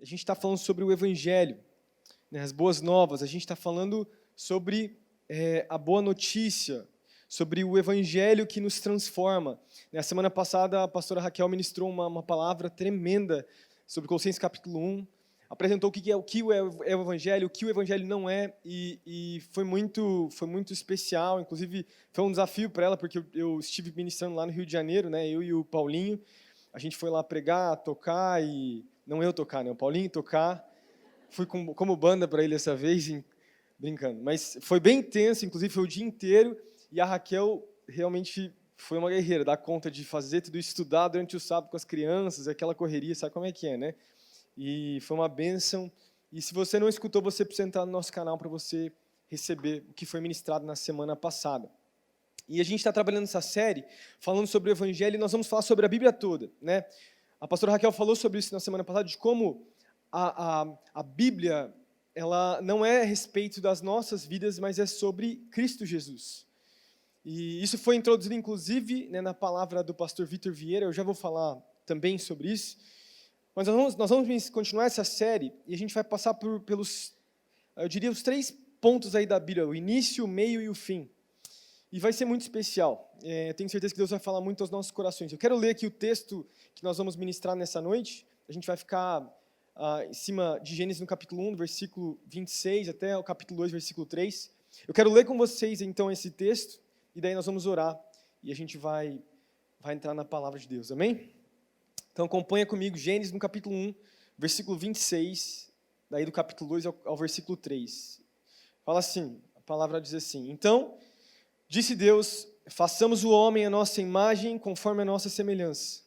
A gente está falando sobre o Evangelho, né, as boas novas. A gente está falando sobre a boa notícia, sobre o Evangelho que nos transforma. Na semana passada, a pastora Raquel ministrou uma palavra tremenda sobre Colossenses capítulo 1, apresentou o que é o Evangelho, o que o Evangelho não é, e foi muito especial. Inclusive, foi um desafio para ela, porque eu estive ministrando lá no Rio de Janeiro, né, eu e o Paulinho. A gente foi lá pregar, tocar, e não eu tocar, né, o Paulinho tocar. Fui como banda para ele dessa vez, brincando. Mas foi bem intenso, inclusive foi o dia inteiro, e a Raquel realmente foi uma guerreira, dá conta de fazer tudo isso, estudar durante o sábado com as crianças, aquela correria, sabe como é que é, né? E foi uma bênção. E se você não escutou, você precisa entrar no nosso canal para você receber o que foi ministrado na semana passada. E a gente está trabalhando nessa série, falando sobre o Evangelho, e nós vamos falar sobre a Bíblia toda, né? A pastora Raquel falou sobre isso na semana passada, de como a Bíblia, ela não é a respeito das nossas vidas, mas é sobre Cristo Jesus. E isso foi introduzido, inclusive, né, na palavra do pastor Vitor Vieira. Eu já vou falar também sobre isso. Mas nós vamos continuar essa série, e a gente vai passar pelos, eu diria, os 3 pontos aí da Bíblia, o início, o meio e o fim. E vai ser muito especial. Eu tenho certeza que Deus vai falar muito aos nossos corações. Eu quero ler aqui o texto que nós vamos ministrar nessa noite. A gente vai ficar em cima de Gênesis no capítulo 1, versículo 26, até o capítulo 2, versículo 3. Eu quero ler com vocês, então, esse texto, e daí nós vamos orar, e a gente vai entrar na palavra de Deus, amém? Então, acompanha comigo Gênesis no capítulo 1, versículo 26, daí do capítulo 2 ao versículo 3. Fala assim, a palavra diz assim: Então, disse Deus, façamos o homem à nossa imagem, conforme a nossa semelhança.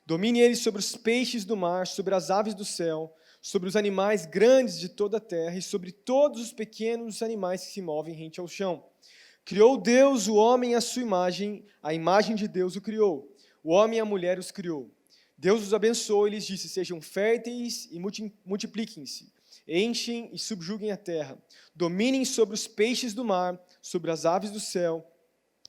Domine ele sobre os peixes do mar, sobre as aves do céu, sobre os animais grandes de toda a terra e sobre todos os pequenos animais que se movem rente ao chão. Criou Deus o homem à sua imagem, a imagem de Deus o criou. O homem e a mulher os criou. Deus os abençoou e lhes disse: sejam férteis e multipliquem-se, enchem e subjuguem a terra. Dominem sobre os peixes do mar, sobre as aves do céu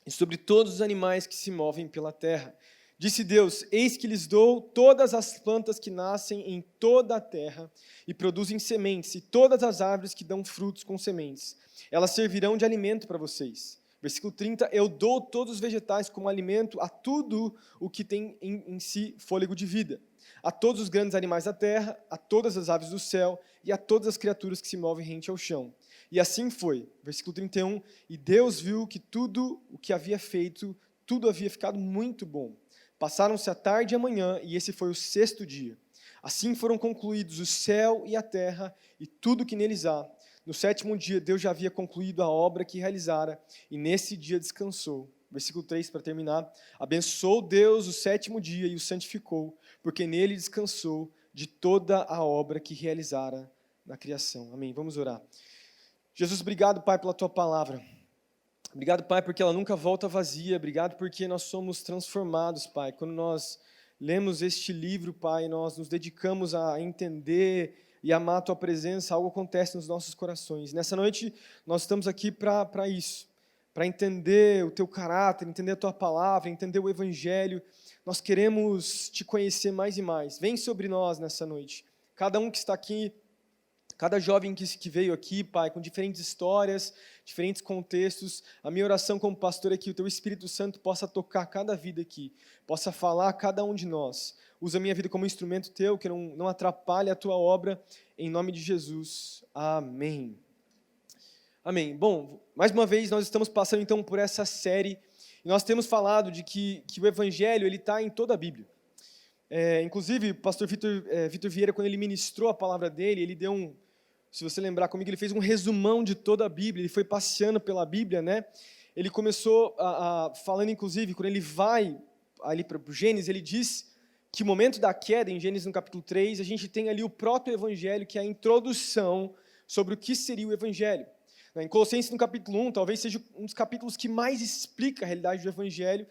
e sobre todos os animais que se movem pela terra. Disse Deus: eis que lhes dou todas as plantas que nascem em toda a terra e produzem sementes, e todas as árvores que dão frutos com sementes. Elas servirão de alimento para vocês. Versículo 30, eu dou todos os vegetais como alimento a tudo o que tem em si fôlego de vida. A todos os grandes animais da terra, a todas as aves do céu e a todas as criaturas que se movem rente ao chão. E assim foi. Versículo 31, e Deus viu que tudo o que havia feito, tudo havia ficado muito bom. Passaram-se a tarde e a manhã, e esse foi o 6º dia. Assim foram concluídos o céu e a terra e tudo o que neles há. No 7º dia, Deus já havia concluído a obra que realizara, e nesse dia descansou. Versículo 3, para terminar. Abençoou Deus o 7º dia e o santificou, porque nele descansou de toda a obra que realizara na criação. Amém. Vamos orar. Jesus, obrigado, Pai, pela Tua palavra. Obrigado, Pai, porque ela nunca volta vazia. Obrigado porque nós somos transformados, Pai. Quando nós lemos este livro, Pai, nós nos dedicamos a entender e amar a Tua presença, algo acontece nos nossos corações. Nessa noite, nós estamos aqui para isso, para entender o Teu caráter, entender a Tua palavra, entender o Evangelho. Nós queremos Te conhecer mais e mais. Vem sobre nós nessa noite. Cada um que está aqui, cada jovem que veio aqui, Pai, com diferentes histórias, diferentes contextos, a minha oração como pastor é que o Teu Espírito Santo possa tocar cada vida aqui, possa falar a cada um de nós. Usa a minha vida como instrumento Teu, que não atrapalhe a Tua obra, em nome de Jesus. Amém. Amém. Bom, mais uma vez nós estamos passando então por essa série, e nós temos falado de que o Evangelho está em toda a Bíblia. Inclusive, o pastor Vitor Vieira, quando ele ministrou a palavra dele, ele deu se você lembrar comigo, ele fez um resumão de toda a Bíblia, ele foi passeando pela Bíblia, né? Ele começou falando, inclusive, quando ele vai ali para o Gênesis, ele diz que o momento da queda, em Gênesis no capítulo 3, a gente tem ali o proto-evangelho, que é a introdução sobre o que seria o evangelho. Em Colossenses no capítulo 1, talvez seja um dos capítulos que mais explica a realidade do evangelho,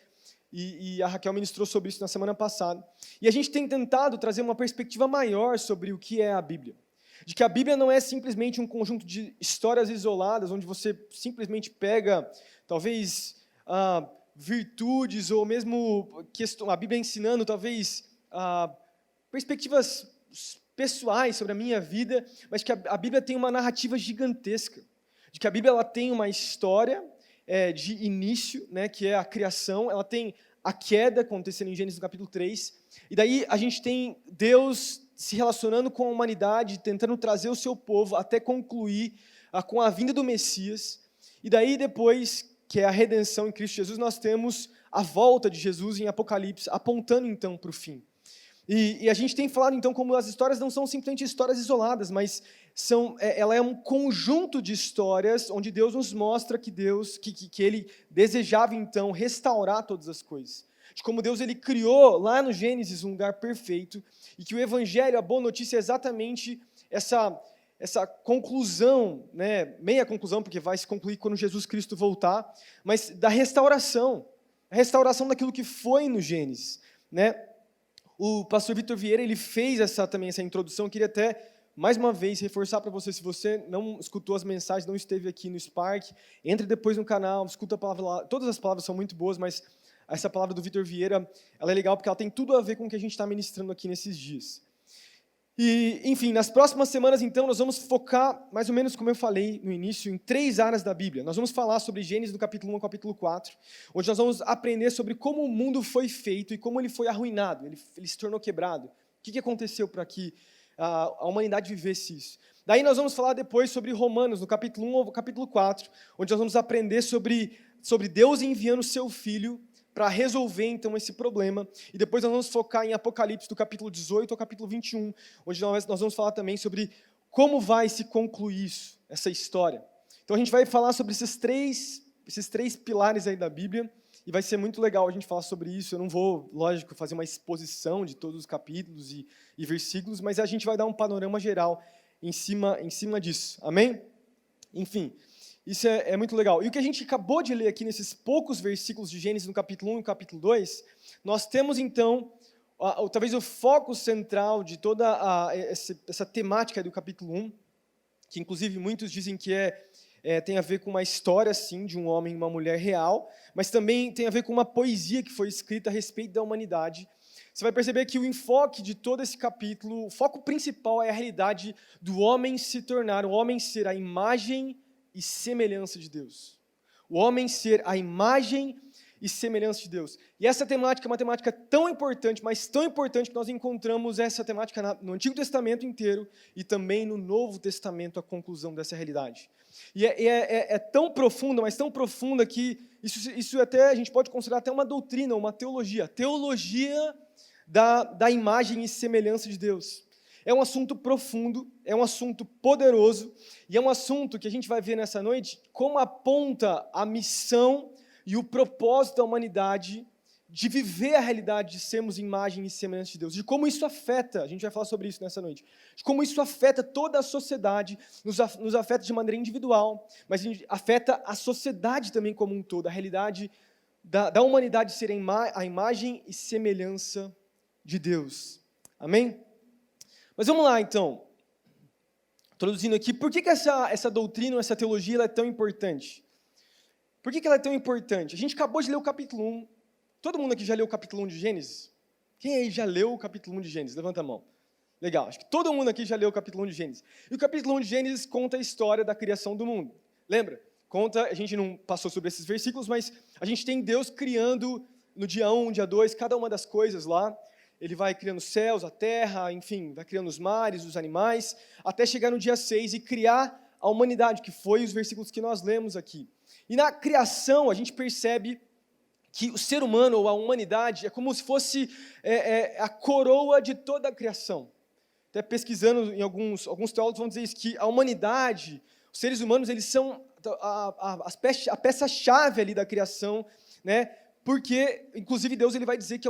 e a Raquel ministrou sobre isso na semana passada. E a gente tem tentado trazer uma perspectiva maior sobre o que é a Bíblia. De que a Bíblia não é simplesmente um conjunto de histórias isoladas, onde você simplesmente pega, talvez, virtudes, ou mesmo a Bíblia ensinando, talvez, perspectivas pessoais sobre a minha vida, mas que a Bíblia tem uma narrativa gigantesca, de que a Bíblia ela tem uma história de início, né, que é a criação, ela tem a queda acontecendo em Gênesis no capítulo 3, e daí a gente tem Deus se relacionando com a humanidade, tentando trazer o seu povo até concluir com a vinda do Messias, e daí depois, que é a redenção em Cristo Jesus, nós temos a volta de Jesus em Apocalipse, apontando então para o fim. E a gente tem falado então como as histórias não são simplesmente histórias isoladas, mas ela é um conjunto de histórias onde Deus nos mostra que Ele desejava então restaurar todas as coisas. De como Deus ele criou lá no Gênesis um lugar perfeito e que o Evangelho, a boa notícia é exatamente essa conclusão, né, meia conclusão, porque vai se concluir quando Jesus Cristo voltar, mas da restauração, a restauração daquilo que foi no Gênesis, né? O pastor Vitor Vieira, ele fez essa introdução, eu queria até, mais uma vez, reforçar para você, se você não escutou as mensagens, não esteve aqui no Spark, entre depois no canal, escuta a palavra lá, todas as palavras são muito boas, mas essa palavra do Vitor Vieira, ela é legal porque ela tem tudo a ver com o que a gente está ministrando aqui nesses dias. E, enfim, nas próximas semanas, então, nós vamos focar, mais ou menos como eu falei no início, em 3 áreas da Bíblia. Nós vamos falar sobre Gênesis, do capítulo 1 ao capítulo 4, onde nós vamos aprender sobre como o mundo foi feito e como ele foi arruinado, ele se tornou quebrado. O que aconteceu para que a humanidade vivesse isso? Daí nós vamos falar depois sobre Romanos, no capítulo 1 ao capítulo 4, onde nós vamos aprender sobre Deus enviando o seu Filho para resolver, então, esse problema. E depois nós vamos focar em Apocalipse, do capítulo 18 ao capítulo 21, onde nós vamos falar também sobre como vai se concluir isso, essa história. Então, a gente vai falar sobre esses três pilares aí da Bíblia, e vai ser muito legal a gente falar sobre isso. Eu não vou, lógico, fazer uma exposição de todos os capítulos e versículos, mas a gente vai dar um panorama geral em cima disso. Amém? Enfim, isso é muito legal. E o que a gente acabou de ler aqui nesses poucos versículos de Gênesis, no capítulo 1 e no capítulo 2, nós temos, então, talvez o foco central de toda essa temática do capítulo 1, que inclusive muitos dizem que tem a ver com uma história, sim, de um homem e uma mulher real, mas também tem a ver com uma poesia que foi escrita a respeito da humanidade. Você vai perceber que o enfoque de todo esse capítulo, o foco principal é a realidade do homem o homem ser a imagem e semelhança de Deus. O homem ser a imagem e semelhança de Deus. E essa temática é uma temática tão importante, mas tão importante que nós encontramos essa temática no Antigo Testamento inteiro e também no Novo Testamento, a conclusão dessa realidade. E é tão profunda, mas tão profunda que isso até a gente pode considerar até uma doutrina, uma teologia. Teologia da imagem e semelhança de Deus. É um assunto profundo, é um assunto poderoso, e é um assunto que a gente vai ver nessa noite como aponta a missão e o propósito da humanidade de viver a realidade de sermos imagem e semelhança de Deus, de como isso afeta, a gente vai falar sobre isso nessa noite, de como isso afeta toda a sociedade, nos afeta de maneira individual, mas afeta a sociedade também como um todo, a realidade da humanidade ser a imagem e semelhança de Deus. Amém? Mas vamos lá, então, introduzindo aqui, por que essa doutrina, essa teologia ela é tão importante? Por que ela é tão importante? A gente acabou de ler o capítulo 1, todo mundo aqui já leu o capítulo 1 de Gênesis? Quem aí já leu o capítulo 1 de Gênesis? Levanta a mão. Legal, acho que todo mundo aqui já leu o capítulo 1 de Gênesis. E o capítulo 1 de Gênesis conta a história da criação do mundo. Lembra? A gente não passou sobre esses versículos, mas a gente tem Deus criando no dia 1, dia 2, cada uma das coisas lá. Ele vai criando os céus, a terra, enfim, vai criando os mares, os animais, até chegar no dia 6 e criar a humanidade, que foi os versículos que nós lemos aqui. E na criação, a gente percebe que o ser humano, ou a humanidade, é como se fosse a coroa de toda a criação. Até pesquisando em alguns teólogos vão dizer isso, que a humanidade, os seres humanos, eles são a peça-chave ali da criação, né? Porque, inclusive, Deus ele vai dizer que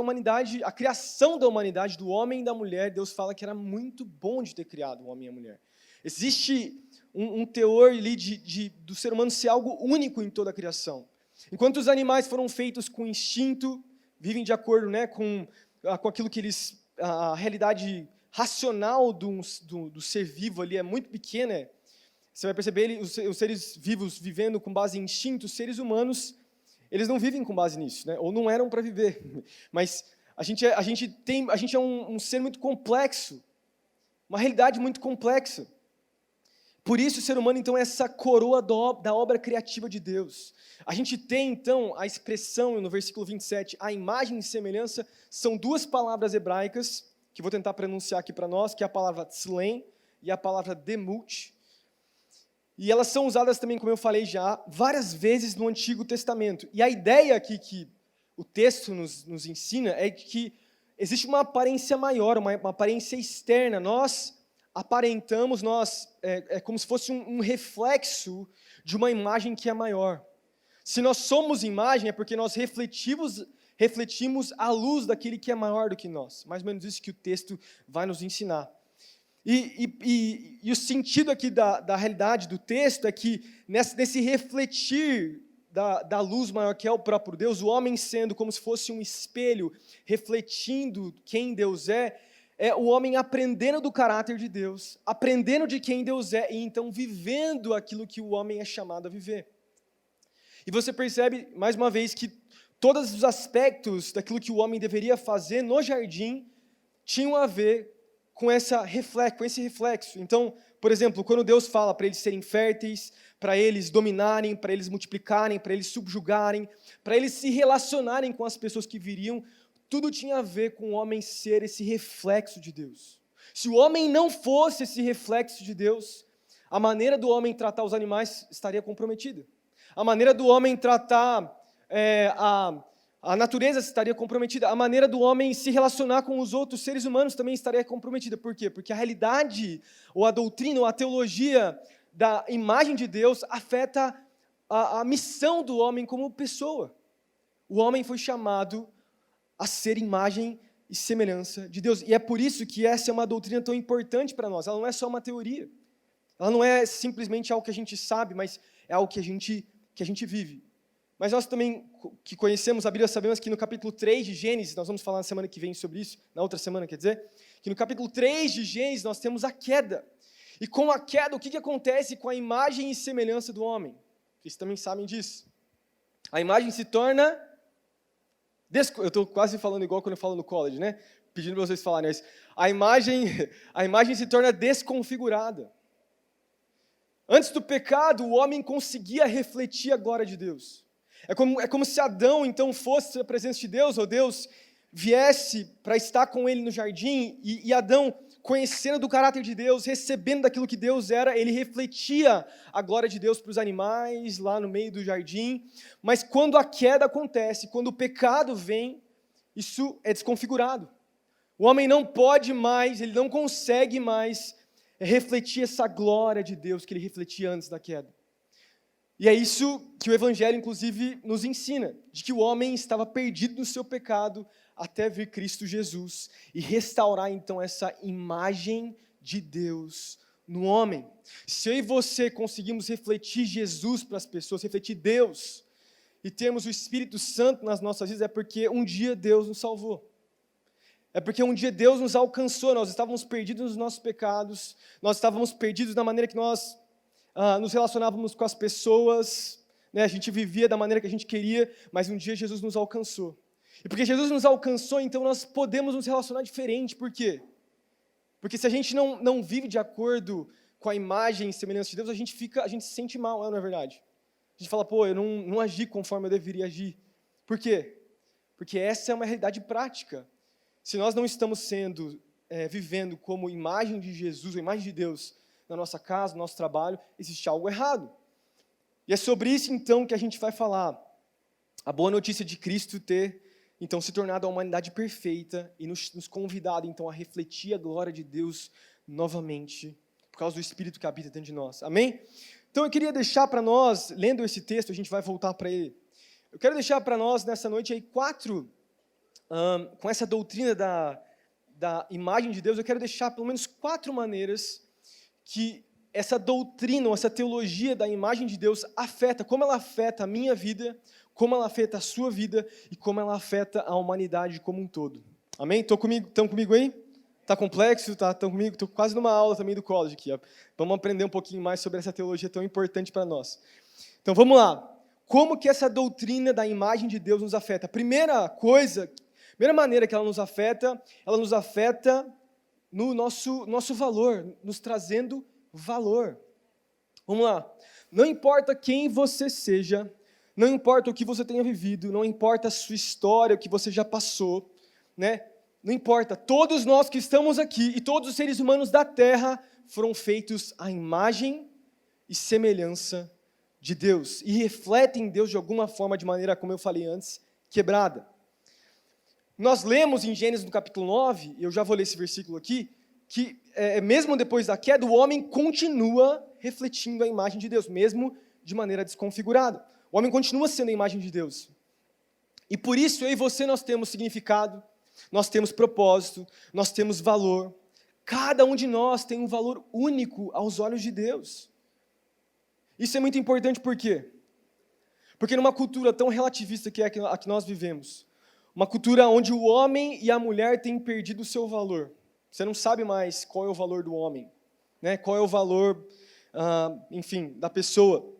a criação da humanidade, do homem e da mulher, Deus fala que era muito bom de ter criado o homem e a mulher. Existe um teor ali do ser humano ser algo único em toda a criação. Enquanto os animais foram feitos com instinto, vivem de acordo, né, com aquilo que a realidade racional do ser vivo ali é muito pequena, você vai perceber os seres vivos vivendo com base em instinto, os seres humanos, eles não vivem com base nisso, né? Ou não eram para viver. Mas a gente é um ser muito complexo, uma realidade muito complexa. Por isso o ser humano, então, é essa coroa da obra criativa de Deus. A gente tem, então, a expressão no versículo 27, a imagem e semelhança, são duas palavras hebraicas, que vou tentar pronunciar aqui para nós, que é a palavra tzlem e a palavra demut. E elas são usadas também, como eu falei já, várias vezes no Antigo Testamento. E a ideia aqui que o texto nos ensina é de que existe uma aparência maior, uma aparência externa. Nós aparentamos, é como se fosse um reflexo de uma imagem que é maior. Se nós somos imagem, é porque nós refletimos a luz daquele que é maior do que nós. Mais ou menos isso que o texto vai nos ensinar. E o sentido aqui da realidade do texto é que nesse refletir da luz maior que é o próprio Deus, o homem sendo como se fosse um espelho, refletindo quem Deus é o homem aprendendo do caráter de Deus, aprendendo de quem Deus é, e então vivendo aquilo que o homem é chamado a viver. E você percebe, mais uma vez, que todos os aspectos daquilo que o homem deveria fazer no jardim tinham a ver com esse reflexo. Então, por exemplo, quando Deus fala para eles serem férteis, para eles dominarem, para eles multiplicarem, para eles subjugarem, para eles se relacionarem com as pessoas que viriam, tudo tinha a ver com o homem ser esse reflexo de Deus. Se o homem não fosse esse reflexo de Deus, a maneira do homem tratar os animais estaria comprometida. A maneira do homem tratar a natureza estaria comprometida. A maneira do homem se relacionar com os outros seres humanos também estaria comprometida. Por quê? Porque a realidade, ou a doutrina, ou a teologia da imagem de Deus afeta a missão do homem como pessoa. O homem foi chamado a ser imagem e semelhança de Deus. E é por isso que essa é uma doutrina tão importante para nós. Ela não é só uma teoria. Ela não é simplesmente algo que a gente sabe, mas é algo que a gente vive. Mas nós também, que conhecemos a Bíblia, sabemos que no capítulo 3 de Gênesis, nós vamos falar na semana que vem sobre isso, na outra semana, quer dizer, que no capítulo 3 de Gênesis nós temos a queda. E com a queda, o que acontece com a imagem e semelhança do homem? Vocês também sabem disso. A imagem se torna... Eu estou quase falando igual quando eu falo no college, né? Pedindo para vocês falarem, mas a imagem se torna desconfigurada. Antes do pecado, o homem conseguia refletir a glória de Deus. É como se Adão, então, fosse a presença de Deus, ou Deus viesse para estar com ele no jardim, e Adão, conhecendo do caráter de Deus, recebendo daquilo que Deus era, ele refletia a glória de Deus para os animais, lá no meio do jardim. Mas quando a queda acontece, quando o pecado vem, isso é desconfigurado. O homem não pode mais, ele não consegue mais refletir essa glória de Deus que ele refletia antes da queda. E é isso que o Evangelho, inclusive, nos ensina, de que o homem estava perdido no seu pecado até vir Cristo Jesus e restaurar, então, essa imagem de Deus no homem. Se eu e você conseguimos refletir Jesus para as pessoas, refletir Deus, e termos o Espírito Santo nas nossas vidas, é porque um dia Deus nos salvou. É porque um dia Deus nos alcançou, nós estávamos perdidos nos nossos pecados, nós estávamos perdidos na maneira que nós nos relacionávamos com as pessoas, né? A gente vivia da maneira que a gente queria, mas um dia Jesus nos alcançou. E porque Jesus nos alcançou, então nós podemos nos relacionar diferente. Por quê? Porque se a gente não vive de acordo com a imagem e semelhança de Deus, a gente se sente mal, não é verdade? A gente fala, eu não agi conforme eu deveria agir. Por quê? Porque essa é uma realidade prática. Se nós não estamos vivendo como imagem de Jesus, a imagem de Deus, na nossa casa, no nosso trabalho, existe algo errado. E é sobre isso, então, que a gente vai falar. A boa notícia de Cristo ter, então, se tornado a humanidade perfeita e nos convidado, então, a refletir a glória de Deus novamente, por causa do Espírito que habita dentro de nós. Amém? Então, eu queria deixar para nós, lendo esse texto, a gente vai voltar para ele. Eu quero deixar para nós, nessa noite, aí, com essa doutrina da imagem de Deus, eu quero deixar pelo menos 4 maneiras que essa doutrina, ou essa teologia da imagem de Deus afeta, como ela afeta a minha vida, como ela afeta a sua vida e como ela afeta a humanidade como um todo. Amém? Estão comigo aí? Está complexo? Estão comigo? Estou quase numa aula também do college aqui. Ó. Vamos aprender um pouquinho mais sobre essa teologia tão importante para nós. Então vamos lá. Como que essa doutrina da imagem de Deus nos afeta? Primeira maneira que ela nos afeta no nosso valor, nos trazendo valor. Vamos lá. Não importa quem você seja, não importa o que você tenha vivido, não importa a sua história, o que você já passou, né? Não importa. Todos nós que estamos aqui e todos os seres humanos da Terra foram feitos à imagem e semelhança de Deus e refletem Deus de alguma forma, de maneira, como eu falei antes, quebrada. Nós lemos em Gênesis no capítulo 9, e eu já vou ler esse versículo aqui, que mesmo depois da queda, o homem continua refletindo a imagem de Deus, mesmo de maneira desconfigurada. O homem continua sendo a imagem de Deus. E por isso, eu e você, nós temos significado, nós temos propósito, nós temos valor. Cada um de nós tem um valor único aos olhos de Deus. Isso é muito importante, por quê? Porque numa cultura tão relativista que é a que nós vivemos, uma cultura onde o homem e a mulher têm perdido o seu valor. Você não sabe mais qual é o valor do homem, né? Qual é o valor, enfim, da pessoa.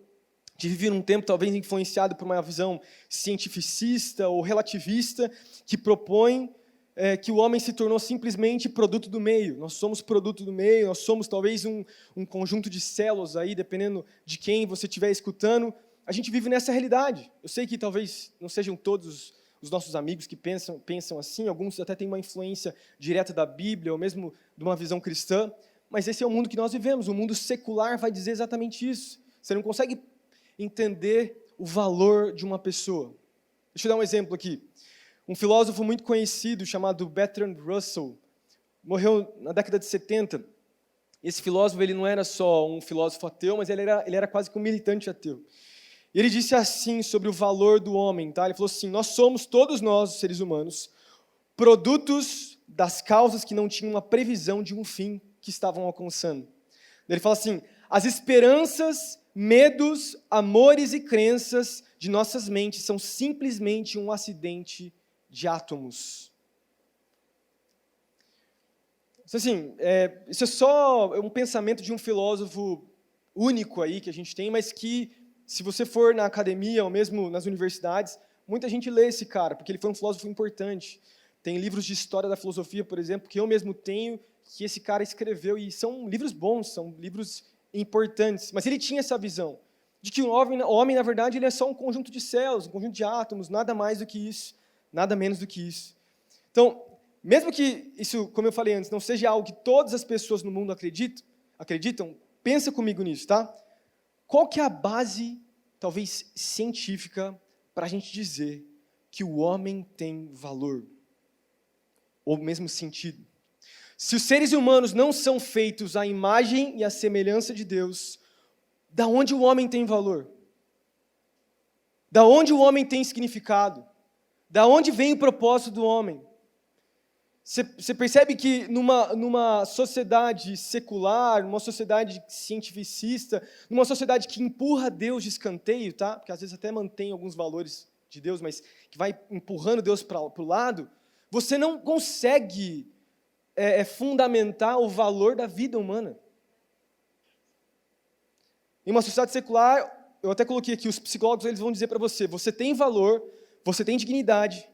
De viver num tempo talvez influenciado por uma visão cientificista ou relativista que propõe que o homem se tornou simplesmente produto do meio. Nós somos produto do meio, nós somos talvez um conjunto de células aí, dependendo de quem você estiver escutando. A gente vive nessa realidade. Eu sei que talvez não sejam todos os nossos amigos que pensam assim, alguns até têm uma influência direta da Bíblia ou mesmo de uma visão cristã, mas esse é o mundo que nós vivemos. O mundo secular vai dizer exatamente isso. Você não consegue entender o valor de uma pessoa. Deixa eu dar um exemplo aqui. Um filósofo muito conhecido chamado Bertrand Russell morreu na década de 70. Esse filósofo ele não era só um filósofo ateu, mas ele era quase que um militante ateu. E ele disse assim sobre o valor do homem, tá? Ele falou assim: todos nós, os seres humanos, produtos das causas que não tinham uma previsão de um fim que estavam alcançando. Ele fala assim: as esperanças, medos, amores e crenças de nossas mentes são simplesmente um acidente de átomos. Assim, isso é só um pensamento de um filósofo único aí que a gente tem, mas que, se você for na academia ou mesmo nas universidades, muita gente lê esse cara, porque ele foi um filósofo importante. Tem livros de história da filosofia, por exemplo, que eu mesmo tenho, que esse cara escreveu, e são livros bons, são livros importantes. Mas ele tinha essa visão, de que o homem, na verdade, ele é só um conjunto de células, um conjunto de átomos, nada mais do que isso, nada menos do que isso. Então, mesmo que isso, como eu falei antes, não seja algo que todas as pessoas no mundo acreditam, pensa comigo nisso, tá? Qual que é a base, talvez científica, para a gente dizer que o homem tem valor? Ou mesmo sentido? Se os seres humanos não são feitos à imagem e à semelhança de Deus, da onde o homem tem valor? Da onde o homem tem significado? Da onde vem o propósito do homem? Você percebe que numa sociedade secular, numa sociedade cientificista, numa sociedade que empurra Deus de escanteio, tá? Porque às vezes até mantém alguns valores de Deus, mas que vai empurrando Deus para o lado, você não consegue fundamentar o valor da vida humana. Em uma sociedade secular, eu até coloquei aqui, os psicólogos eles vão dizer para você, você tem valor, você tem dignidade,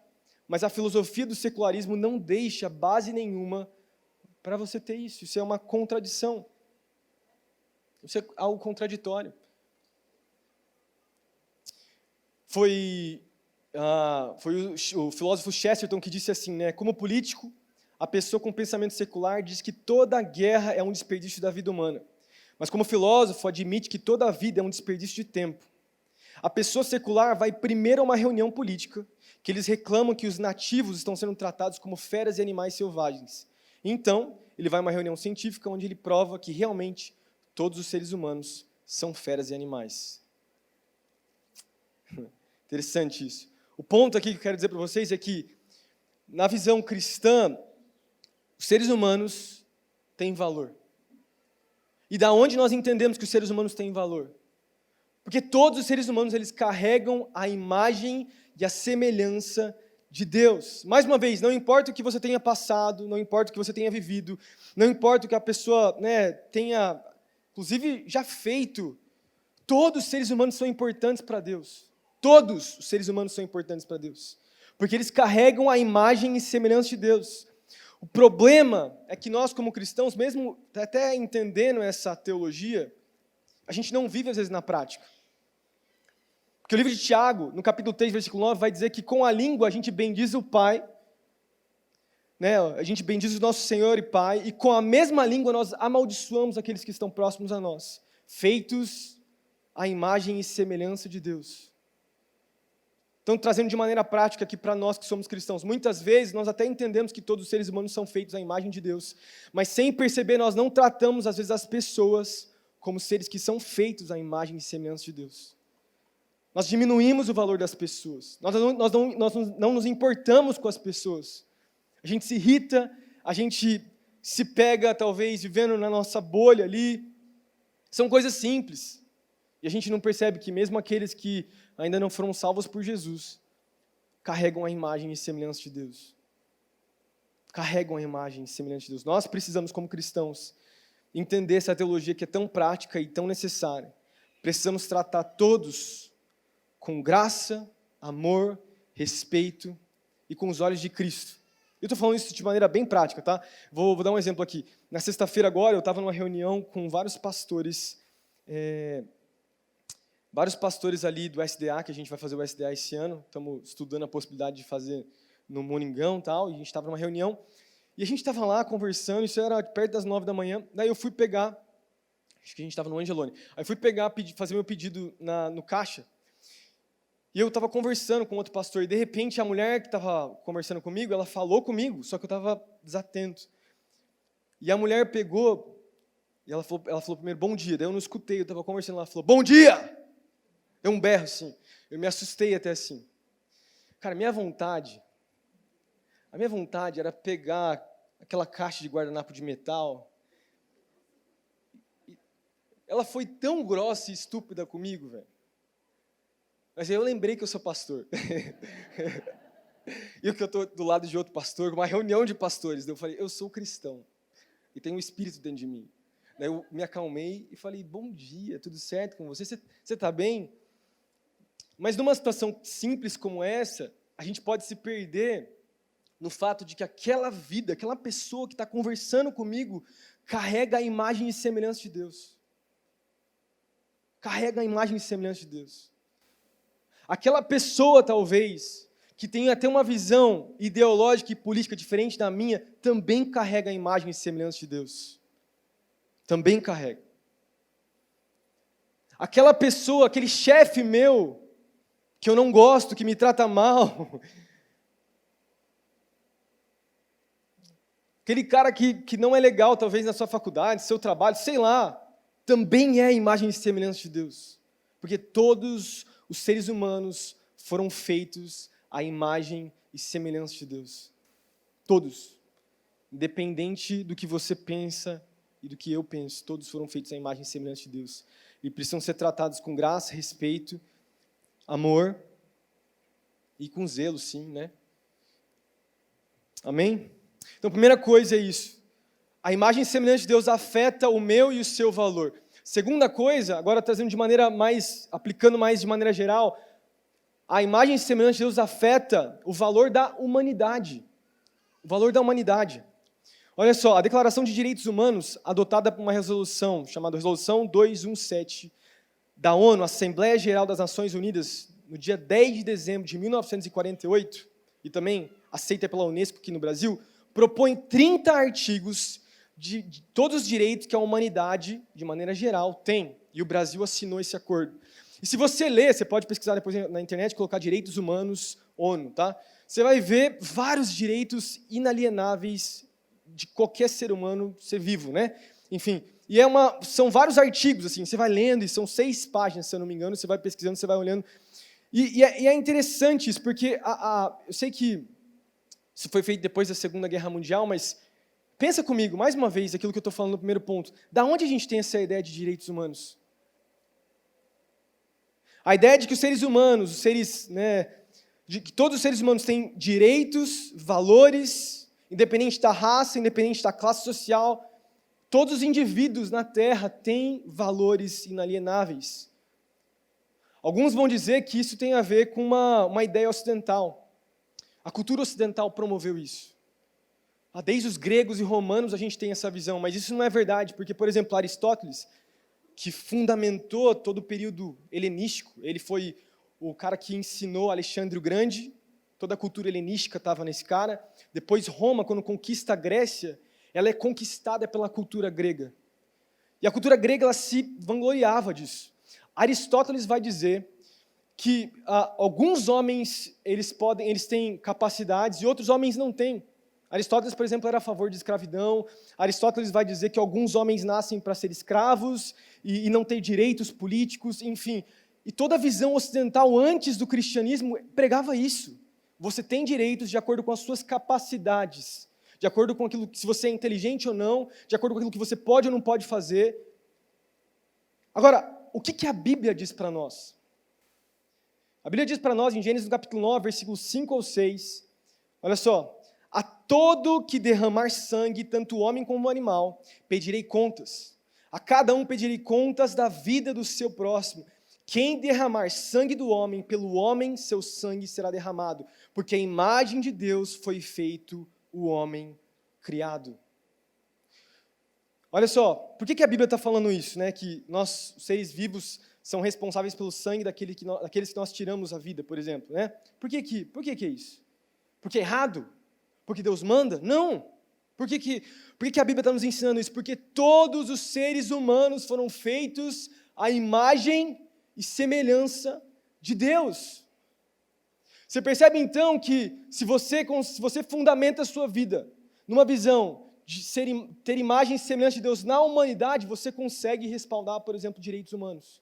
mas a filosofia do secularismo não deixa base nenhuma para você ter isso. Isso é uma contradição. Isso é algo contraditório. Foi o filósofo Chesterton que disse assim, né? Como político, a pessoa com pensamento secular diz que toda guerra é um desperdício da vida humana. Mas como filósofo, admite que toda a vida é um desperdício de tempo. A pessoa secular vai primeiro a uma reunião política, que eles reclamam que os nativos estão sendo tratados como feras e animais selvagens. Então, ele vai a uma reunião científica onde ele prova que realmente todos os seres humanos são feras e animais. Interessante isso. O ponto aqui que eu quero dizer para vocês é que, na visão cristã, os seres humanos têm valor. E da onde nós entendemos que os seres humanos têm valor? Porque todos os seres humanos eles carregam a imagem e a semelhança de Deus. Mais uma vez, não importa o que você tenha passado, não importa o que você tenha vivido, não importa o que a pessoa tenha, inclusive, já feito, todos os seres humanos são importantes para Deus. Todos os seres humanos são importantes para Deus. Porque eles carregam a imagem e semelhança de Deus. O problema é que nós, como cristãos, mesmo até entendendo essa teologia, a gente não vive, às vezes, na prática. Porque o livro de Tiago, no capítulo 3, versículo 9, vai dizer que com a língua a gente bendiz o Pai, né? A gente bendiz o nosso Senhor e Pai, e com a mesma língua nós amaldiçoamos aqueles que estão próximos a nós, feitos à imagem e semelhança de Deus. Então, trazendo de maneira prática aqui para nós que somos cristãos, muitas vezes nós até entendemos que todos os seres humanos são feitos à imagem de Deus, mas sem perceber nós não tratamos às vezes as pessoas como seres que são feitos à imagem e semelhança de Deus. Nós diminuímos o valor das pessoas, nós não nos importamos com as pessoas. A gente se irrita, a gente se pega talvez vivendo na nossa bolha ali. São coisas simples. E a gente não percebe que mesmo aqueles que ainda não foram salvos por Jesus, carregam a imagem e semelhança de Deus. Carregam a imagem e semelhança de Deus. Nós precisamos, como cristãos, entender essa teologia que é tão prática e tão necessária. Precisamos tratar todos com graça, amor, respeito e com os olhos de Cristo. Eu estou falando isso de maneira bem prática, tá? Vou dar um exemplo aqui. Na sexta-feira agora, eu estava numa reunião com vários pastores ali do SDA, que a gente vai fazer o SDA esse ano. Estamos estudando a possibilidade de fazer no Moringão e tal, e a gente estava numa reunião. E a gente estava lá conversando, isso era perto das 9 da manhã. Daí eu fui pegar, acho que a gente estava no Angelone. Aí eu fui pegar, fazer meu pedido no caixa. E eu estava conversando com outro pastor, e de repente a mulher que estava conversando comigo, ela falou comigo, só que eu estava desatento. E a mulher pegou, e ela falou primeiro, bom dia. Daí eu não escutei, eu estava conversando, ela falou, bom dia! Deu um berro assim, eu me assustei até assim. Cara, a minha vontade era pegar aquela caixa de guardanapo de metal. Ela foi tão grossa e estúpida comigo, velho. Mas aí eu lembrei que eu sou pastor. E que eu estou do lado de outro pastor, uma reunião de pastores. Daí eu falei, eu sou cristão. E tem um espírito dentro de mim. Daí eu me acalmei e falei, bom dia, tudo certo com você? Você está bem? Mas numa situação simples como essa, a gente pode se perder no fato de que aquela vida, aquela pessoa que está conversando comigo, carrega a imagem e semelhança de Deus. Carrega a imagem e semelhança de Deus. Aquela pessoa, talvez, que tem até uma visão ideológica e política diferente da minha, também carrega a imagem e semelhança de Deus. Também carrega. Aquela pessoa, aquele chefe meu, que eu não gosto, que me trata mal, aquele cara que não é legal, talvez, na sua faculdade, seu trabalho, sei lá, também é a imagem e semelhança de Deus. Porque todos os seres humanos foram feitos à imagem e semelhança de Deus. Todos. Independente do que você pensa e do que eu penso, todos foram feitos à imagem e semelhança de Deus. E precisam ser tratados com graça, respeito, amor e com zelo, sim, né? Amém? Então, a primeira coisa é isso. A imagem e semelhança de Deus afeta o meu e o seu valor. Segunda coisa, agora trazendo aplicando mais de maneira geral, a imagem e semelhança de Deus afeta o valor da humanidade. O valor da humanidade. Olha só, a Declaração de Direitos Humanos, adotada por uma resolução, chamada Resolução 217, da ONU, Assembleia Geral das Nações Unidas, no dia 10 de dezembro de 1948, e também aceita pela Unesco aqui no Brasil, propõe 30 artigos de todos os direitos que a humanidade, de maneira geral, tem. E o Brasil assinou esse acordo. E se você ler, você pode pesquisar depois na internet, colocar direitos humanos, ONU, tá? Você vai ver vários direitos inalienáveis de qualquer ser humano ser vivo, né? Enfim, e são vários artigos, assim, você vai lendo, e são 6 páginas, se eu não me engano, você vai pesquisando, você vai olhando. E é interessante isso, porque eu sei que isso foi feito depois da Segunda Guerra Mundial, mas pensa comigo, mais uma vez, aquilo que eu estou falando no primeiro ponto. Da onde a gente tem essa ideia de direitos humanos? A ideia de que os seres humanos, de que todos os seres humanos têm direitos, valores, independente da raça, independente da classe social, todos os indivíduos na Terra têm valores inalienáveis. Alguns vão dizer que isso tem a ver com uma ideia ocidental. A cultura ocidental promoveu isso. Desde os gregos e romanos a gente tem essa visão, mas isso não é verdade, porque, por exemplo, Aristóteles, que fundamentou todo o período helenístico, ele foi o cara que ensinou Alexandre o Grande, toda a cultura helenística estava nesse cara. Depois Roma, quando conquista a Grécia, ela é conquistada pela cultura grega. E a cultura grega ela se vangloriava disso. Aristóteles vai dizer que alguns homens eles têm capacidades e outros homens não têm. Aristóteles, por exemplo, era a favor de escravidão. Aristóteles vai dizer que alguns homens nascem para ser escravos e não ter direitos políticos, enfim. E toda a visão ocidental antes do cristianismo pregava isso. Você tem direitos de acordo com as suas capacidades, de acordo com aquilo se você é inteligente ou não, de acordo com aquilo que você pode ou não pode fazer. Agora, o que a Bíblia diz para nós? A Bíblia diz para nós, em Gênesis no capítulo 9, versículos 5 ou 6, olha só: a todo que derramar sangue, tanto o homem como o animal, pedirei contas. A cada um pedirei contas da vida do seu próximo. Quem derramar sangue do homem, pelo homem seu sangue será derramado, porque a imagem de Deus foi feito o homem criado. Olha só, por que a Bíblia está falando isso, né? Que nós, os seres vivos, são responsáveis pelo sangue daqueles que nós tiramos a vida, por exemplo, né? Por que é isso? Porque é errado? Porque Deus manda? Não. Por que a Bíblia está nos ensinando isso? Porque todos os seres humanos foram feitos à imagem e semelhança de Deus. Você percebe então que se você fundamenta a sua vida numa visão de ter imagem e semelhança de Deus na humanidade, você consegue respaldar, por exemplo, direitos humanos.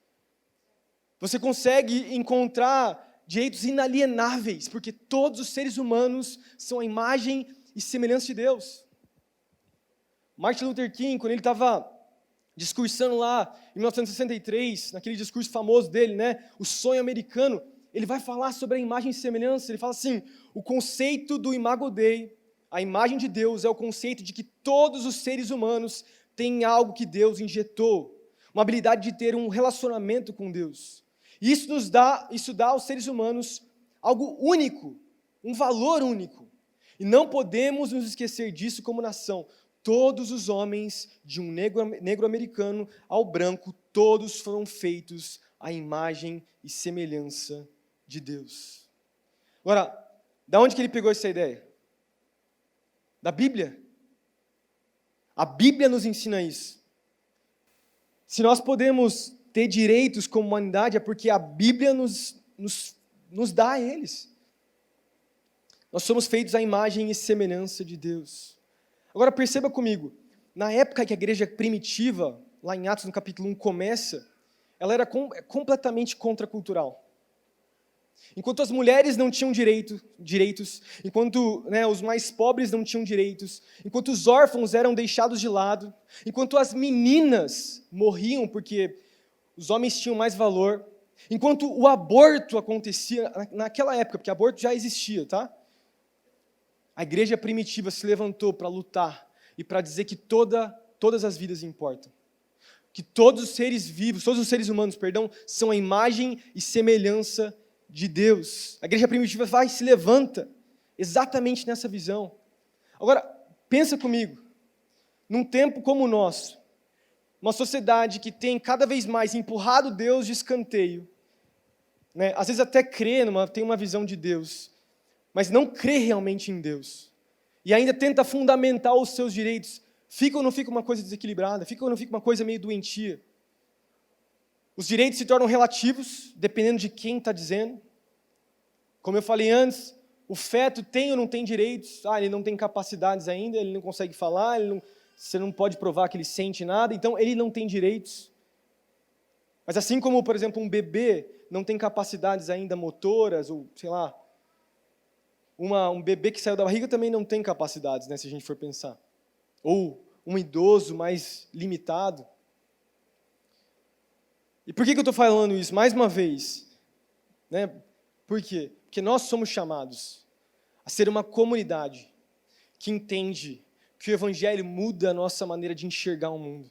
Você consegue encontrar direitos inalienáveis, porque todos os seres humanos são a imagem e semelhança de Deus. Martin Luther King, quando ele estava discursando lá em 1963, naquele discurso famoso dele, né, o sonho americano, ele vai falar sobre a imagem e semelhança. Ele fala assim: o conceito do Imago Dei, a imagem de Deus, é o conceito de que todos os seres humanos têm algo que Deus injetou, uma habilidade de ter um relacionamento com Deus. E isso dá aos seres humanos algo único, um valor único. E não podemos nos esquecer disso como nação. Todos os homens, de um negro americano ao branco, todos foram feitos à imagem e semelhança de Deus. Agora, da onde que ele pegou essa ideia? Da Bíblia. A Bíblia nos ensina isso. Se nós podemos ter direitos como humanidade, é porque a Bíblia nos dá a eles. Nós somos feitos à imagem e semelhança de Deus. Agora perceba comigo, na época que a igreja primitiva, lá em Atos no capítulo 1, começa, ela era completamente contracultural. Enquanto as mulheres não tinham direitos, enquanto os mais pobres não tinham direitos, enquanto os órfãos eram deixados de lado, enquanto as meninas morriam porque os homens tinham mais valor, enquanto o aborto acontecia naquela época, porque aborto já existia, tá? A igreja primitiva se levantou para lutar e para dizer que todas as vidas importam. Que todos os seres vivos, todos os seres humanos, são a imagem e semelhança de Deus. A igreja primitiva vai e se levanta exatamente nessa visão. Agora, pensa comigo, num tempo como o nosso, uma sociedade que tem cada vez mais empurrado Deus de escanteio, né? Às vezes até tem uma visão de Deus, mas não crê realmente em Deus, e ainda tenta fundamentar os seus direitos, fica ou não fica uma coisa desequilibrada? Fica ou não fica uma coisa meio doentia? Os direitos se tornam relativos, dependendo de quem está dizendo. Como eu falei antes, o feto tem ou não tem direitos? Ele não tem capacidades ainda, ele não consegue falar, você não pode provar que ele sente nada, então ele não tem direitos. Mas assim como, por exemplo, um bebê não tem capacidades ainda motoras, ou sei lá, um bebê que saiu da barriga também não tem capacidades, né, se a gente for pensar. Ou um idoso mais limitado. E por que eu estou falando isso? Mais uma vez, né? Por quê? Porque nós somos chamados a ser uma comunidade que entende que o Evangelho muda a nossa maneira de enxergar o mundo.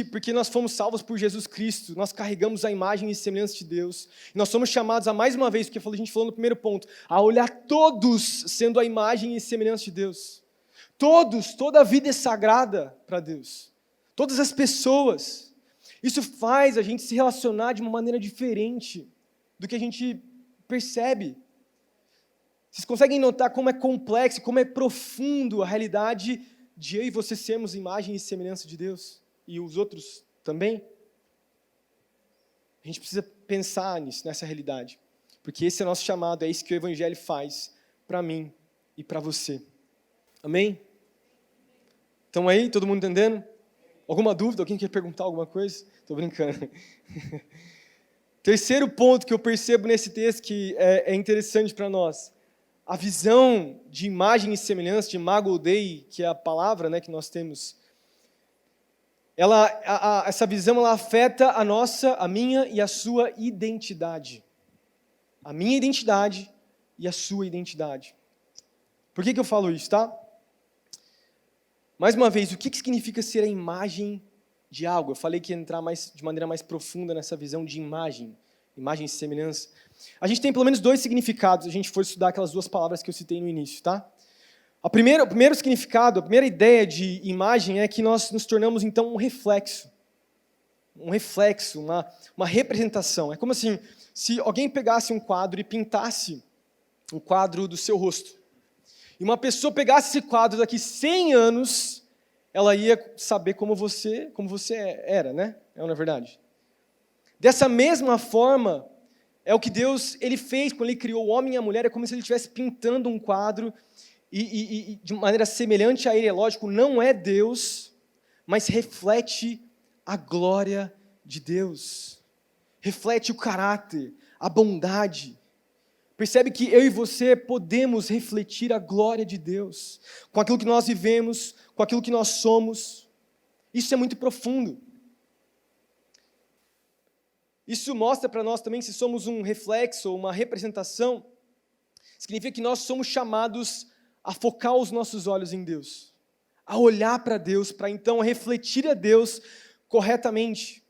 Porque nós fomos salvos por Jesus Cristo, nós carregamos a imagem e semelhança de Deus, e nós somos chamados a, mais uma vez, porque a gente falou no primeiro ponto, a olhar todos sendo a imagem e semelhança de Deus. Toda a vida é sagrada para Deus. Todas as pessoas. Isso faz a gente se relacionar de uma maneira diferente do que a gente percebe. Vocês conseguem notar como é complexo, como é profundo a realidade de eu e você sermos imagem e semelhança de Deus? E os outros também? A gente precisa pensar nisso, nessa realidade. Porque esse é o nosso chamado, é isso que o Evangelho faz para mim e para você. Amém? Estão aí? Todo mundo entendendo? Alguma dúvida? Alguém quer perguntar alguma coisa? Estou brincando. Terceiro ponto que eu percebo nesse texto que é interessante para nós. A visão de imagem e semelhança, de imago Dei, que é a palavra, né, que nós temos, essa visão ela afeta a minha e a sua identidade. A minha identidade e a sua identidade. Por que eu falo isso, tá? Mais uma vez, o que significa ser a imagem de algo? Eu falei que ia entrar de maneira mais profunda nessa visão de imagem e semelhança. A gente tem pelo menos 2 significados, se a gente for estudar aquelas 2 palavras que eu citei no início, tá? O primeiro significado, a primeira ideia de imagem é que nós nos tornamos, então, um reflexo, uma representação. É como assim, se alguém pegasse um quadro e pintasse um quadro do seu rosto, e uma pessoa pegasse esse quadro daqui 100 anos, ela ia saber como você era, né? Não é verdade? Dessa mesma forma, é o que Deus ele fez quando Ele criou o homem e a mulher, é como se Ele estivesse pintando um quadro, e de maneira semelhante a Ele, é lógico, não é Deus, mas reflete a glória de Deus, reflete o caráter, a bondade. Percebe que eu e você podemos refletir a glória de Deus, com aquilo que nós vivemos, com aquilo que nós somos. Isso é muito profundo. Isso mostra para nós também, se somos um reflexo, ou uma representação, significa que nós somos chamados a focar os nossos olhos em Deus, a olhar para Deus, para então refletir a Deus corretamente.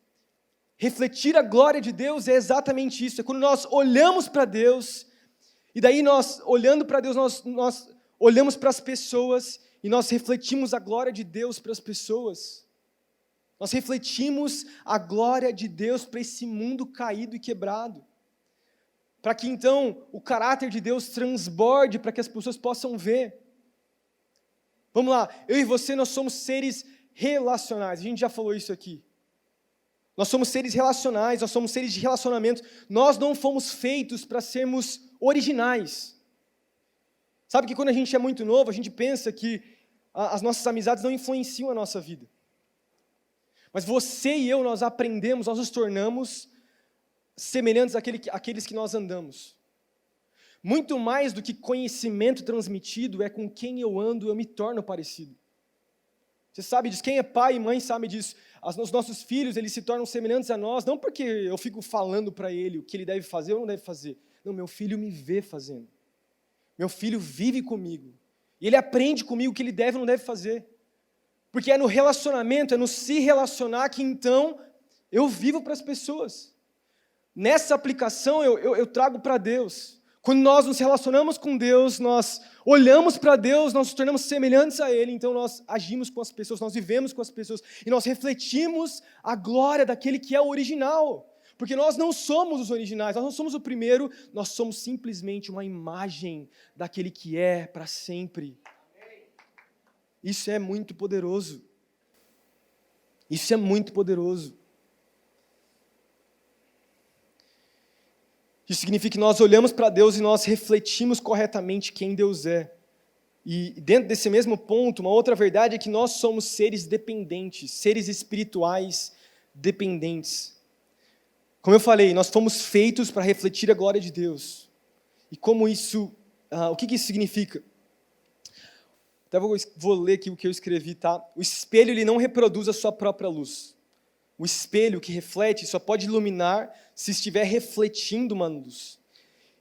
Refletir a glória de Deus é exatamente isso, é quando nós olhamos para Deus, e daí nós, olhando para Deus, nós olhamos para as pessoas, e nós refletimos a glória de Deus para as pessoas. Nós refletimos a glória de Deus para esse mundo caído e quebrado. Para que então o caráter de Deus transborde, para que as pessoas possam ver. Vamos lá, eu e você, nós somos seres relacionais, a gente já falou isso aqui. Nós somos seres relacionais, nós somos seres de relacionamento, nós não fomos feitos para sermos originais. Sabe que quando a gente é muito novo, a gente pensa que as nossas amizades não influenciam a nossa vida. Mas você e eu, nós aprendemos, nós nos tornamos semelhantes àqueles que nós andamos. Muito mais do que conhecimento transmitido, é com quem eu ando, eu me torno parecido. Você sabe disso, quem é pai e mãe sabe disso. Os nossos filhos, eles se tornam semelhantes a nós, não porque eu fico falando para ele o que ele deve fazer ou não deve fazer. Não, meu filho me vê fazendo. Meu filho vive comigo. E ele aprende comigo o que ele deve ou não deve fazer. Porque é no relacionamento, é no se relacionar que então eu vivo para as pessoas. Nessa aplicação eu trago para Deus. Quando nós nos relacionamos com Deus, nós olhamos para Deus, nós nos tornamos semelhantes a Ele, então nós agimos com as pessoas, nós vivemos com as pessoas, e nós refletimos a glória daquele que é o original. Porque nós não somos os originais, nós não somos o primeiro, nós somos simplesmente uma imagem daquele que é para sempre. Isso é muito poderoso. Isso é muito poderoso. Isso significa que nós olhamos para Deus e nós refletimos corretamente quem Deus é. E dentro desse mesmo ponto, uma outra verdade é que nós somos seres dependentes, seres espirituais dependentes. Como eu falei, nós fomos feitos para refletir a glória de Deus. E como isso, o que isso significa? Até vou ler aqui o que eu escrevi, tá? O espelho ele não reproduz a sua própria luz. O espelho que reflete só pode iluminar se estiver refletindo uma luz.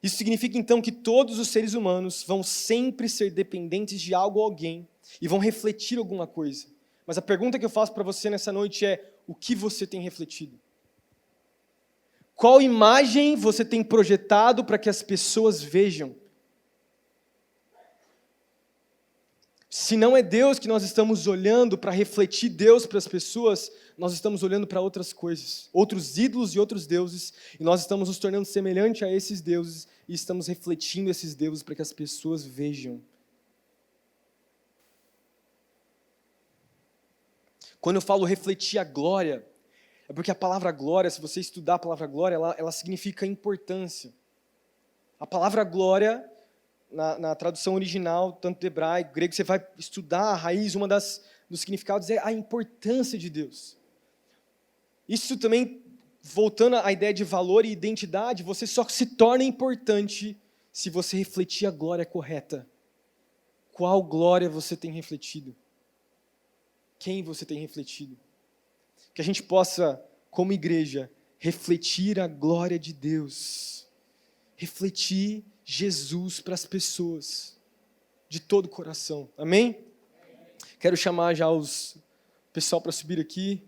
Isso significa então que todos os seres humanos vão sempre ser dependentes de algo ou alguém e vão refletir alguma coisa. Mas a pergunta que eu faço para você nessa noite é: o que você tem refletido? Qual imagem você tem projetado para que as pessoas vejam? Se não é Deus que nós estamos olhando para refletir Deus para as pessoas, nós estamos olhando para outras coisas, outros ídolos e outros deuses, e nós estamos nos tornando semelhante a esses deuses e estamos refletindo esses deuses para que as pessoas vejam. Quando eu falo refletir a glória, é porque a palavra glória, se você estudar a palavra glória, ela significa importância. A palavra glória, na tradução original, tanto do hebraico, grego, você vai estudar a raiz, dos significados é a importância de Deus. Isso também, voltando à ideia de valor e identidade, você só se torna importante se você refletir a glória correta. Qual glória você tem refletido? Quem você tem refletido? Que a gente possa, como igreja, refletir a glória de Deus. Refletir Jesus para as pessoas, de todo o coração. Amém? Quero chamar já o pessoal para subir aqui.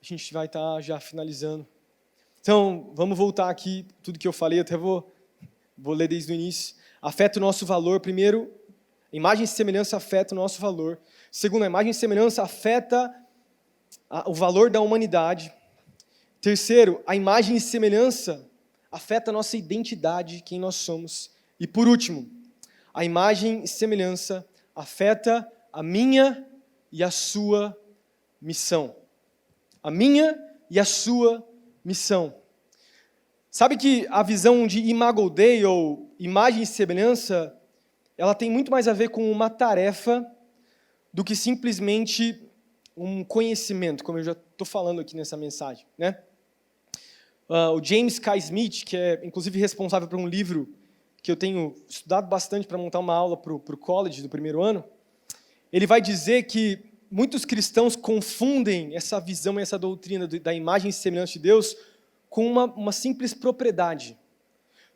A gente vai estar já finalizando. Então, vamos voltar aqui, tudo que eu falei, eu até vou ler desde o início. Afeta o nosso valor. Primeiro, a imagem e semelhança afeta o nosso valor. Segundo, a imagem e semelhança afeta o valor da humanidade. Terceiro, a imagem e semelhança afeta a nossa identidade, quem nós somos. E por último, a imagem e semelhança afeta a minha e a sua missão. A minha e a sua missão. Sabe que a visão de Imago Dei, ou imagem e semelhança, ela tem muito mais a ver com uma tarefa do que simplesmente um conhecimento, como eu já estou falando aqui nessa mensagem, né? O James K. Smith, que é inclusive responsável por um livro que eu tenho estudado bastante para montar uma aula para o college do primeiro ano, ele vai dizer que muitos cristãos confundem essa visão e essa doutrina da imagem e semelhança de Deus com uma simples propriedade.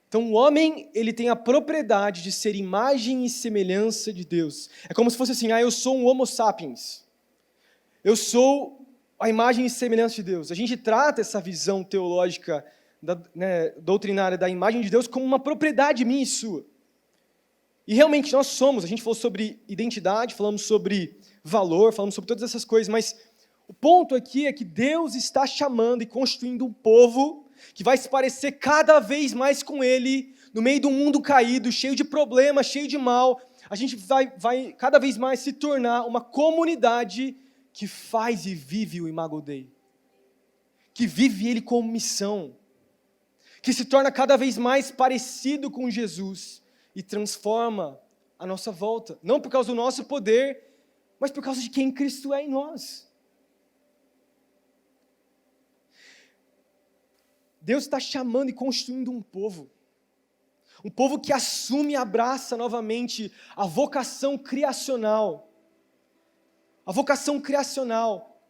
Então, o homem, ele tem a propriedade de ser imagem e semelhança de Deus. É como se fosse assim, eu sou um homo sapiens. Eu sou a imagem e semelhança de Deus. A gente trata essa visão teológica, doutrinária da imagem de Deus como uma propriedade minha e sua. E realmente nós somos. A gente falou sobre identidade, falamos sobre valor, falamos sobre todas essas coisas, mas o ponto aqui é que Deus está chamando e constituindo um povo que vai se parecer cada vez mais com Ele, no meio de um mundo caído, cheio de problemas, cheio de mal. A gente vai cada vez mais se tornar uma comunidade que faz e vive o Imago Dei, que vive Ele como missão, que se torna cada vez mais parecido com Jesus e transforma a nossa volta, não por causa do nosso poder, mas por causa de quem Cristo é em nós. Deus está chamando e constituindo um povo que assume e abraça novamente a vocação criacional. A vocação criacional.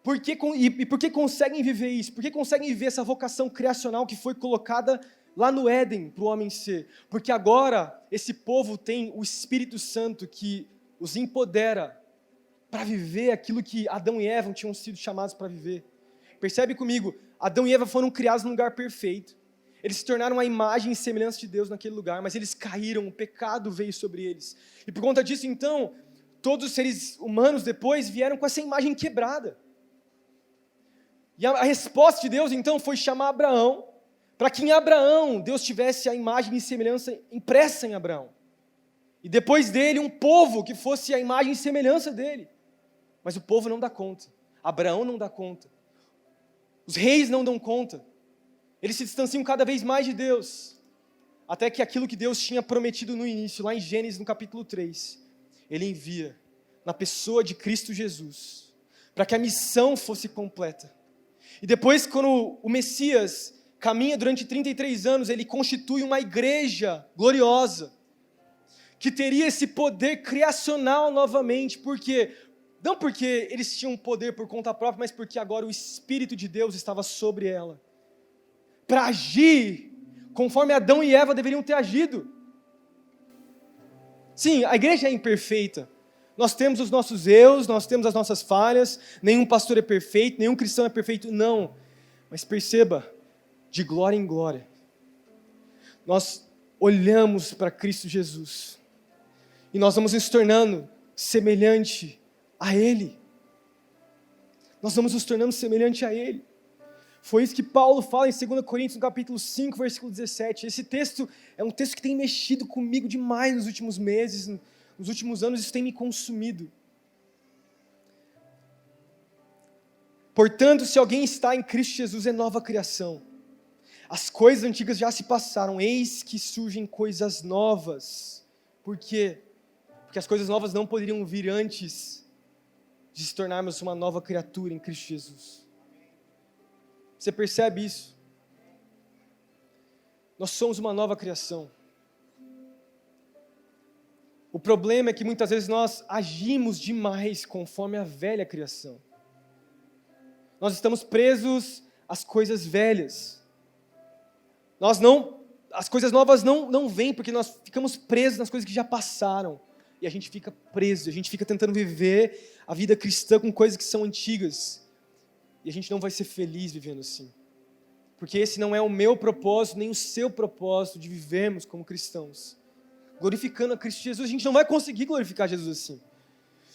Por que conseguem viver isso? Por que conseguem viver essa vocação criacional que foi colocada lá no Éden para o homem ser? Porque agora esse povo tem o Espírito Santo que os empodera para viver aquilo que Adão e Eva tinham sido chamados para viver. Percebe comigo? Adão e Eva foram criados num lugar perfeito. Eles se tornaram a imagem e semelhança de Deus naquele lugar, mas eles caíram, o pecado veio sobre eles. E por conta disso, então, todos os seres humanos depois vieram com essa imagem quebrada. E a resposta de Deus, então, foi chamar Abraão, para que em Abraão Deus tivesse a imagem e semelhança impressa em Abraão. E depois dele, um povo que fosse a imagem e semelhança dele. Mas o povo não dá conta. Abraão não dá conta. Os reis não dão conta. Eles se distanciam cada vez mais de Deus. Até que aquilo que Deus tinha prometido no início, lá em Gênesis, no capítulo 3, Ele envia na pessoa de Cristo Jesus, para que a missão fosse completa. E depois, quando o Messias caminha durante 33 anos, ele constitui uma igreja gloriosa, que teria esse poder criacional novamente. Por quê? Não porque eles tinham poder por conta própria, mas porque agora o Espírito de Deus estava sobre ela, para agir conforme Adão e Eva deveriam ter agido. Sim, a igreja é imperfeita. Nós temos os nossos erros, nós temos as nossas falhas, nenhum pastor é perfeito, nenhum cristão é perfeito, não. Mas perceba, de glória em glória, nós olhamos para Cristo Jesus, e nós vamos nos tornando semelhante a Ele. Nós vamos nos tornando semelhante a Ele. Foi isso que Paulo fala em 2 Coríntios, no capítulo 5, versículo 17. Esse texto é um texto que tem mexido comigo demais nos últimos meses, nos últimos anos, isso tem me consumido. Portanto, se alguém está em Cristo Jesus, é nova criação. As coisas antigas já se passaram, eis que surgem coisas novas. Por quê? Porque as coisas novas não poderiam vir antes de se tornarmos uma nova criatura em Cristo Jesus. Você percebe isso? Nós somos uma nova criação. O problema é que muitas vezes nós agimos demais conforme a velha criação. Nós estamos presos às coisas velhas. As coisas novas não vêm porque nós ficamos presos nas coisas que já passaram. E a gente fica preso, a gente fica tentando viver a vida cristã com coisas que são antigas. E a gente não vai ser feliz vivendo assim. Porque esse não é o meu propósito, nem o seu propósito de vivermos como cristãos. Glorificando a Cristo Jesus, a gente não vai conseguir glorificar Jesus assim.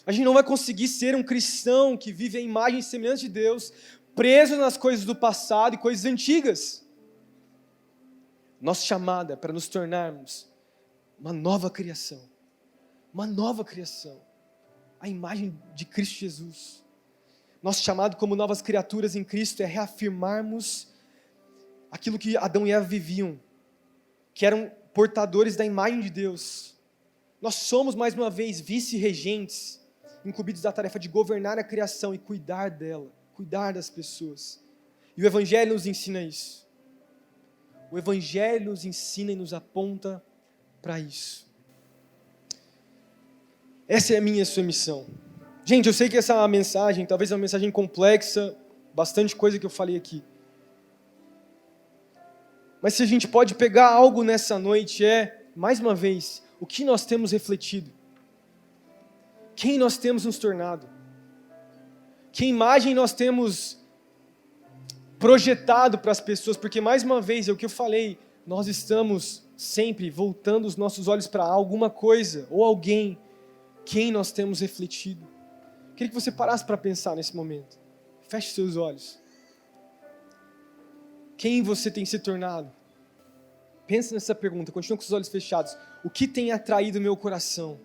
A gente não vai conseguir ser um cristão que vive a imagem e semelhança de Deus, preso nas coisas do passado e coisas antigas. Nossa chamada é para nos tornarmos uma nova criação. Uma nova criação. A imagem de Cristo Jesus. Nosso chamado como novas criaturas em Cristo é reafirmarmos aquilo que Adão e Eva viviam, que eram portadores da imagem de Deus. Nós somos, mais uma vez, vice-regentes, incumbidos da tarefa de governar a criação e cuidar dela, cuidar das pessoas. E o Evangelho nos ensina isso. O Evangelho nos ensina e nos aponta para isso. Essa é a minha e a sua missão. Gente, eu sei que essa mensagem, talvez é uma mensagem complexa, bastante coisa que eu falei aqui. Mas se a gente pode pegar algo nessa noite mais uma vez, o que nós temos refletido? Quem nós temos nos tornado? Que imagem nós temos projetado para as pessoas? Porque, mais uma vez, é o que eu falei, nós estamos sempre voltando os nossos olhos para alguma coisa ou alguém. Quem nós temos refletido? Queria que você parasse para pensar nesse momento. Feche seus olhos. Quem você tem se tornado? Pense nessa pergunta, continua com os olhos fechados. O que tem atraído meu coração?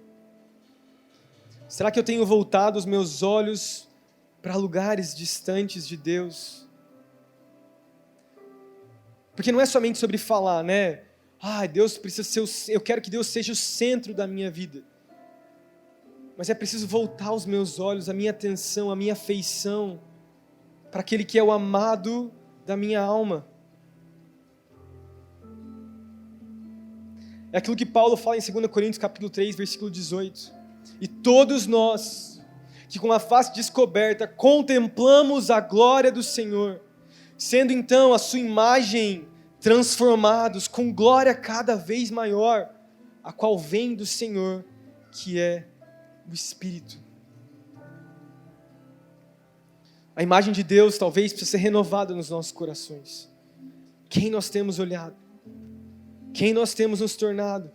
Será que eu tenho voltado os meus olhos para lugares distantes de Deus? Porque não é somente sobre falar, né? Deus precisa ser eu quero que Deus seja o centro da minha vida. Mas é preciso voltar os meus olhos, a minha atenção, a minha afeição para aquele que é o amado da minha alma. É aquilo que Paulo fala em 2 Coríntios capítulo 3, versículo 18. E todos nós, que com a face descoberta, contemplamos a glória do Senhor, sendo então a sua imagem transformados com glória cada vez maior, a qual vem do Senhor, que é o Espírito. A imagem de Deus talvez precise ser renovada nos nossos corações. Quem nós temos olhado? Quem nós temos nos tornado?